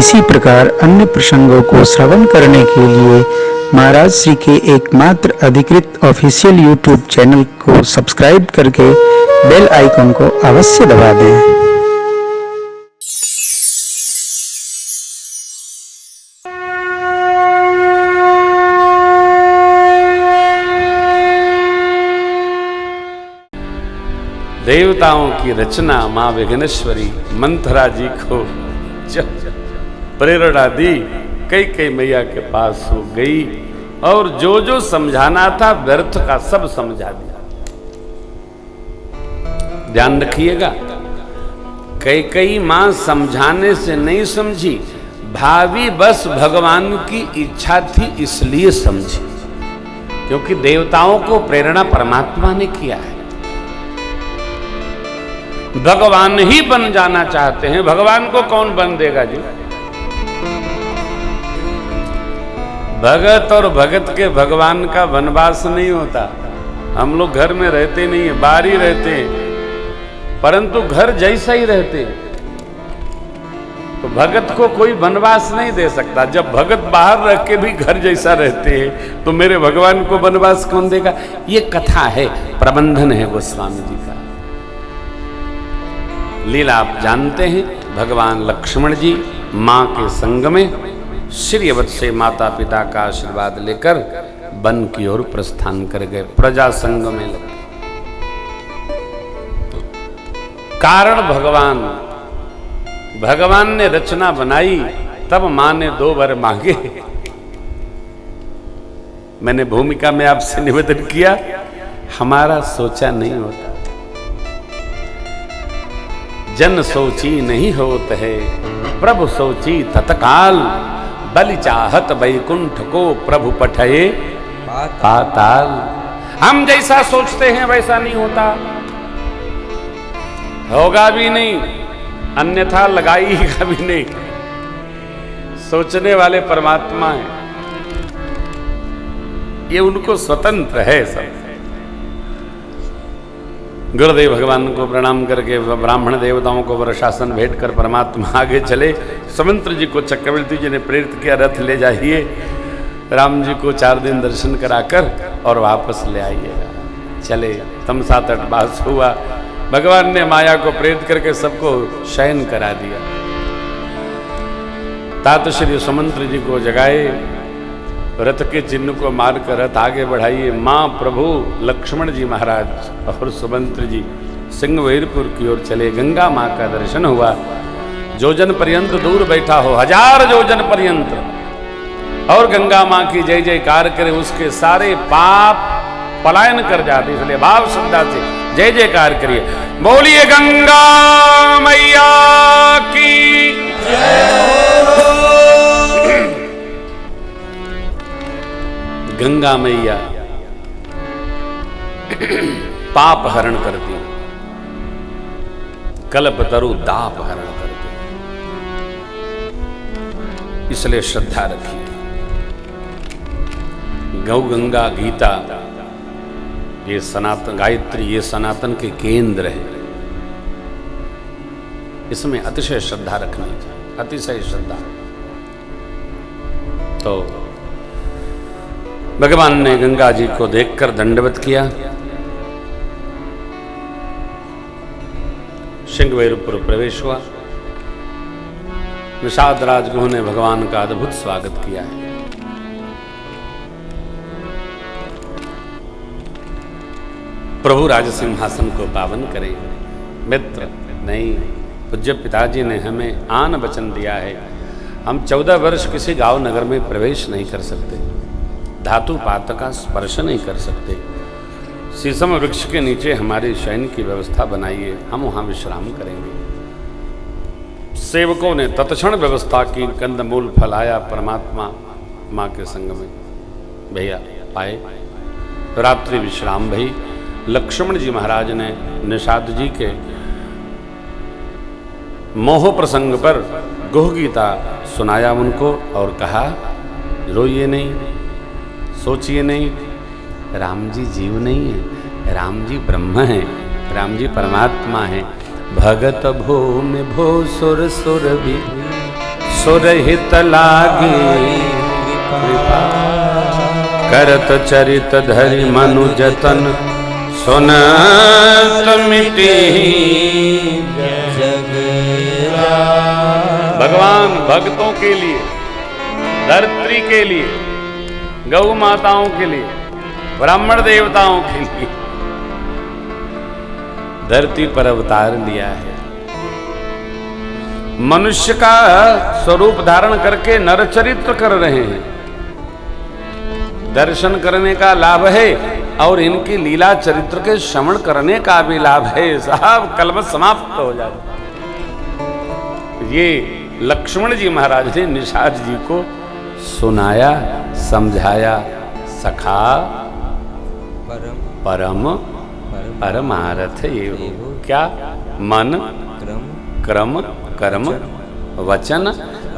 इसी प्रकार अन्य प्रसंगों को श्रवण करने के लिए महाराज श्री के एकमात्र अधिकृत ऑफिशियल यूट्यूब चैनल को सब्सक्राइब करके बेल आइकन को अवश्य दबा दें। देवताओं की रचना मां विघ्नेश्वरी मंथरा जी को जब प्रेरणा दी, कई मैया के पास हो गई और जो जो समझाना था व्यर्थ का सब समझा दिया। ध्यान रखिएगा, कई मां समझाने से नहीं समझी, भावी बस भगवान की इच्छा थी इसलिए समझी, क्योंकि देवताओं को प्रेरणा परमात्मा ने किया है। भगवान ही बन जाना चाहते हैं, भगवान को कौन बन देगा जी। भगत और भगत के भगवान का वनवास नहीं होता। हम लोग घर में रहते नहीं है, बाहर ही रहते हैं, परंतु घर जैसा ही रहते हैं। तो भगत को कोई वनवास नहीं दे सकता। जब भगत बाहर रह के भी घर जैसा रहते हैं तो मेरे भगवान को वनवास कौन देगा। ये कथा है, प्रबंधन है गोस्वामी जी का। लीला आप जानते हैं, भगवान लक्ष्मण जी मां के संग में श्रीवत से माता पिता का आशीर्वाद लेकर वन की ओर प्रस्थान कर गए, प्रजा संग में लगे। कारण भगवान ने रचना बनाई, तब मां ने 2 वर मांगे। मैंने भूमिका में आपसे निवेदन किया, हमारा सोचा नहीं होता। जन सोची नहीं होत है, प्रभु सोची तत्काल, बलि चाहत वैकुंठ को प्रभु पठये पाताल। हम जैसा सोचते हैं वैसा नहीं होता, होगा भी नहीं, अन्यथा लगाएगा भी नहीं। सोचने वाले परमात्मा हैं, ये उनको स्वतंत्र है सब। गुरुदेव भगवान को प्रणाम करके ब्राह्मण देवताओं को वरशासन भेंट कर परमात्मा आगे चले। सुमंत्र जी को चक्रवर्ती जी ने प्रेरित किया, रथ ले जाइए, राम जी को 4 दिन दर्शन कराकर और वापस ले आइएगा। चले, तमसा तटवास हुआ। भगवान ने माया को प्रेरित करके सबको शयन करा दिया। तात श्री सुमंत्र जी को जगाए, रथ के चिन्ह को मारकर रथ आगे बढ़ाइए। मां प्रभु लक्ष्मण जी महाराज और सुमंत्र जी सिंहवेरपुर की ओर चले। गंगा मां का दर्शन हुआ। जोजन पर्यंत दूर बैठा हो, 1000 जोजन पर्यंत, और गंगा मां की जय जयकार करे, उसके सारे पाप पलायन कर जाते। इसलिए भाव श्रद्धा से जय जयकार करिए। बोलिए गंगा मैया की जय। गंगा मैया पाप हरण करती, कल्पतरु दाप हरण करती, इसलिए श्रद्धा रखिए। गौ गंगा गीता ये सनातन, गायत्री ये सनातन के केंद्र है। इसमें अतिशय श्रद्धा रखनी चाहिए, अतिशय श्रद्धा। तो भगवान ने गंगा जी को देखकर दंडवत किया। सिंहवेरपुर प्रवेश हुआ। निषाद राजगुह ने भगवान का अद्भुत स्वागत किया है। प्रभु राज सिंहासन को पावन करें। मित्र नहीं, पूज्य पिताजी ने हमें आन वचन दिया है, हम 14 वर्ष किसी गांव नगर में प्रवेश नहीं कर सकते, धातु पात्र का स्पर्श नहीं कर सकते। शीशम वृक्ष के नीचे हमारी शयन की व्यवस्था बनाइए, हम वहां विश्राम करेंगे। सेवकों ने तत्क्षण व्यवस्था की। कंदमूल फलाया, परमात्मा मां के संग में भैया पाए। रात्रि विश्राम भई। लक्ष्मण जी महाराज ने निषाद जी के मोह प्रसंग पर गुह गीता सुनाया उनको और कहा, रोइए नहीं, सोचिए नहीं, राम जी जीव नहीं है, राम जी ब्रह्म है, राम जी परमात्मा है। भगत भो में भो सुर सुर भी सुरहित लागी कृपा, करत चरित धरि मनु जतन, सुनत मिटी भगवान भक्तों के लिए, धरत्री के लिए, गौ माताओं के लिए, ब्राह्मण देवताओं के लिए धरती पर अवतार लिया है। मनुष्य का स्वरूप धारण करके नरचरित्र कर रहे हैं। दर्शन करने का लाभ है और इनकी लीला चरित्र के श्रवण करने का भी लाभ है। साहब कलम समाप्त हो जाए। ये लक्ष्मण जी महाराज ने निषाद जी को सुनाया, समझाया। सखा परम परमार्थ ये हो क्या? मन क्रम कर्म वचन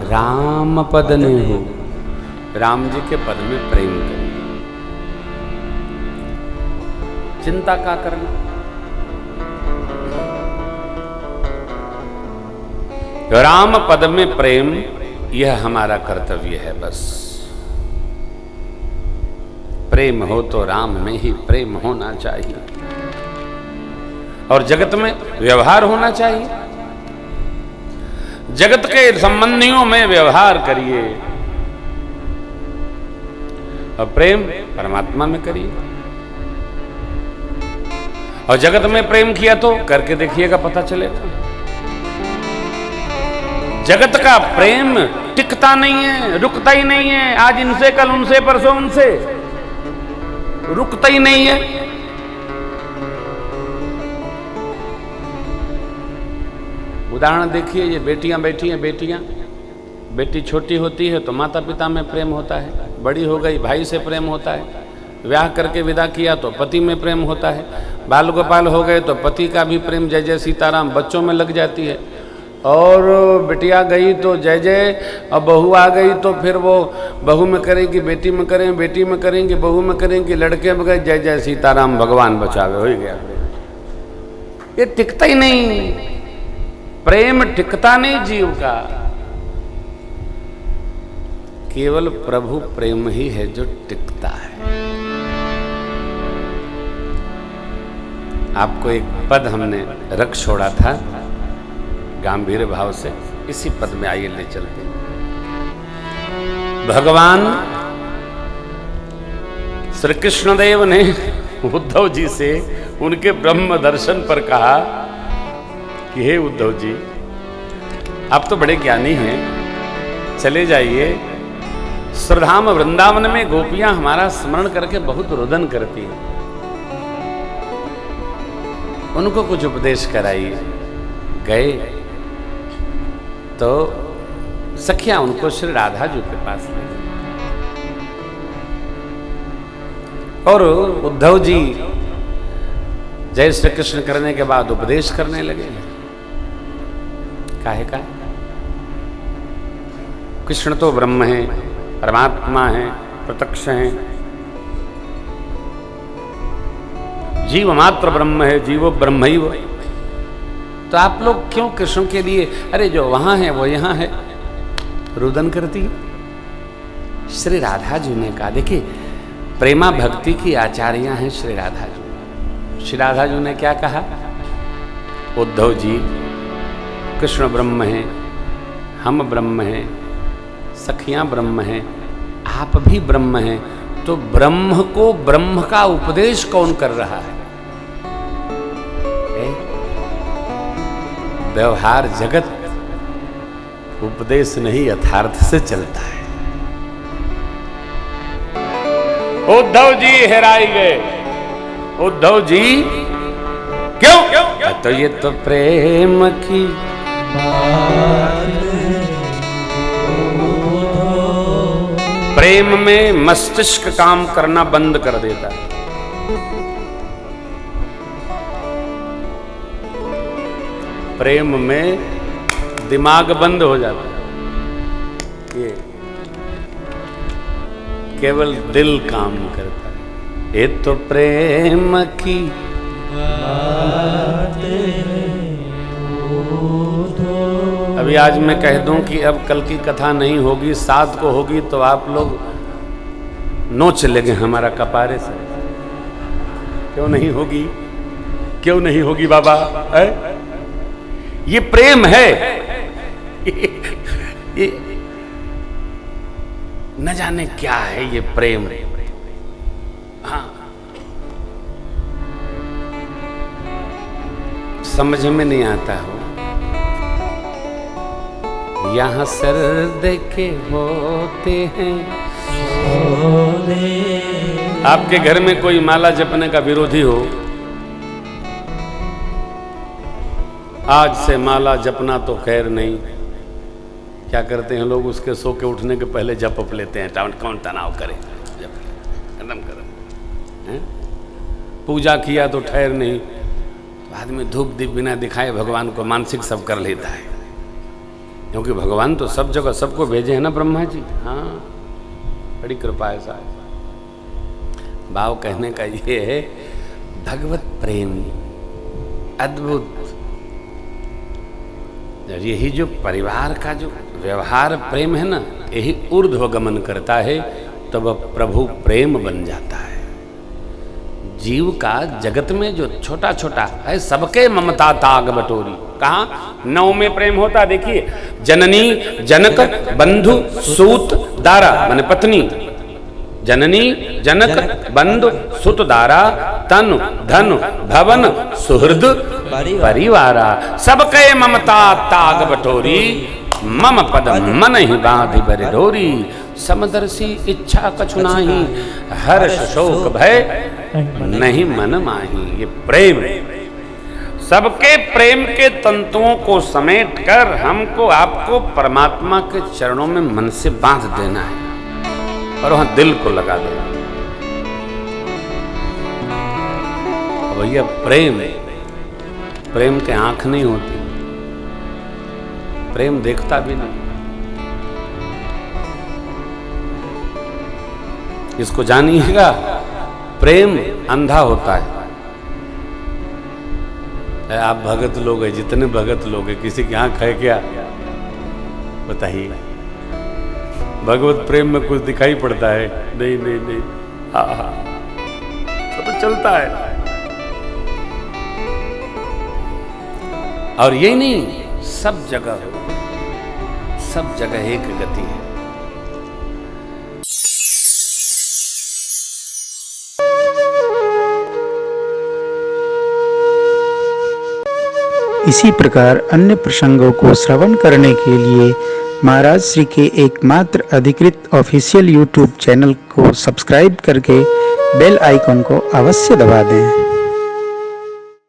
राम पद ने हो। राम जी के पद में प्रेम करें। चिंता का करना। राम पद में प्रेम, यह हमारा कर्तव्य है। बस प्रेम हो तो राम में ही प्रेम होना चाहिए और जगत में व्यवहार होना चाहिए। जगत के संबंधियों में व्यवहार करिए और प्रेम परमात्मा में करिए। और जगत में प्रेम किया तो करके देखिएगा, पता चलेगा। जगत का प्रेम टिकता नहीं है, रुकता ही नहीं है। आज इनसे, कल उनसे, परसों उनसे, रुकता ही नहीं है। उदाहरण देखिए, ये बेटियां बैठी हैं। बेटी छोटी होती है तो माता पिता में प्रेम होता है, बड़ी हो गई भाई से प्रेम होता है, ब्याह करके विदा किया तो पति में प्रेम होता है, बाल गोपाल हो गए तो पति का भी प्रेम जय जय सीताराम बच्चों में लग जाती है। और बिटिया गई तो जय जय, और बहू आ गई तो फिर वो बहू में करेंगी, बेटी में करेंगे, बेटी में करेंगे, बहू में करेंगे, लड़के में गए जय जय सीताराम भगवान बचावे, हो ही गया। ये टिकता ही नहीं, प्रेम टिकता नहीं जीव का। केवल प्रभु प्रेम ही है जो टिकता है। आपको एक पद हमने रख छोड़ा था गंभीर भाव से, इसी पद में आइए ले चलते हैं। भगवान श्री कृष्णदेव ने उद्धव जी से उनके ब्रह्म दर्शन पर कहा कि हे उद्धव जी, आप तो बड़े ज्ञानी हैं, चले जाइए श्रीधाम वृंदावन में गोपियां हमारा स्मरण करके बहुत रुदन करती हैं, उनको कुछ उपदेश कराइए। गए तो सखियां उनको श्री राधा जी के पास ले गई और उद्धव जी जय श्री कृष्ण करने के बाद उपदेश करने लगे। काहे का? कृष्ण तो ब्रह्म है, परमात्मा है, प्रत्यक्ष है, जीव मात्र ब्रह्म है, जीवो ब्रह्म ही वो। तो आप लोग क्यों कृष्ण के लिए, अरे जो वहां है वो यहां है, रुदन करती है? श्री राधा जी ने कहा, देखिए प्रेमा भक्ति की आचार्या हैं श्री राधा जी। श्री राधा जी ने क्या कहा? उद्धव जी, कृष्ण ब्रह्म है, हम ब्रह्म हैं, सखियां ब्रह्म हैं, आप भी ब्रह्म हैं, तो ब्रह्म को ब्रह्म का उपदेश कौन कर रहा है? व्यवहार जगत उपदेश नहीं यथार्थ से चलता है। उद्धव जी हेराई गए। उद्धव जी क्यों? तो ये तो प्रेम की प्रेम में मस्तिष्क काम करना बंद कर देता है। प्रेम में दिमाग बंद हो जाता है, ये केवल दिल काम करता है। ये तो प्रेम की बात है। अभी आज मैं कह दूं कि अब कल की कथा नहीं होगी, 7 को होगी, तो आप लोग नोच लेंगे हमारा कपारे से। क्यों नहीं होगी? क्यों नहीं होगी बाबा? है? ये प्रेम है। ये न जाने क्या है ये प्रेम। हाँ, समझ में नहीं आता हो। यहाँ सर देखे होते हैं। आपके घर में कोई माला जपने का विरोधी हो, आज से माला जपना तो खैर नहीं। क्या करते हैं लोग? उसके सो के उठने के पहले जप लेते हैं। कौन तनाव करे, जप खत्म करो। पूजा किया तो ठहर नहीं, तो आदमी धूप दीप बिना दिखाए भगवान को मानसिक सब कर लेता है, क्योंकि भगवान तो सब जगह सबको भेजे हैं ना ब्रह्मा जी। हाँ, बड़ी कृपा है साहब। भाव कहने का ये है, भगवत प्रेम अद्भुत। यही जो परिवार का जो व्यवहार प्रेम है ना, यही ऊर्ध्व गमन करता है, तब प्रभु प्रेम बन जाता है। जीव का जगत में जो छोटा छोटा है, सबके ममता ताग बटोरी। कहाँ 9 में प्रेम होता? देखिए, जननी जनक बंधु सूत दारा, माने पत्नी। जननी जनक बंधु सुत दारा, तनु धन भवन सुहृद परिवारा। सबके ममता ताग बटोरी, मम पद मन ही बांधि बर डोरी। समदर्शी इच्छा कछु नाही, हर्ष शोक भय नहीं मन माही। ये प्रेम, सबके प्रेम के तंतुओं को समेट कर हमको आपको परमात्मा के चरणों में मन से बांध देना है और वहां दिल को लगा देना। भैया प्रेम, प्रेम के आंख नहीं होती, प्रेम देखता भी नहीं। इसको जानिएगा, प्रेम अंधा होता है। आप भगत लोग हैं, जितने भगत लोग हैं, किसी की आंख है क्या? बताइए। भगवत प्रेम में कुछ दिखाई पड़ता है? नहीं नहीं नहीं। हाँ, तो चलता है। और यही नहीं, सब जगह हो, सब जगह एक गति है। इसी प्रकार अन्य प्रसंगों को श्रवण करने के लिए महाराज श्री के एकमात्र अधिकृत ऑफिशियल YouTube चैनल को सब्सक्राइब करके बेल आइकन को अवश्य दबा दें।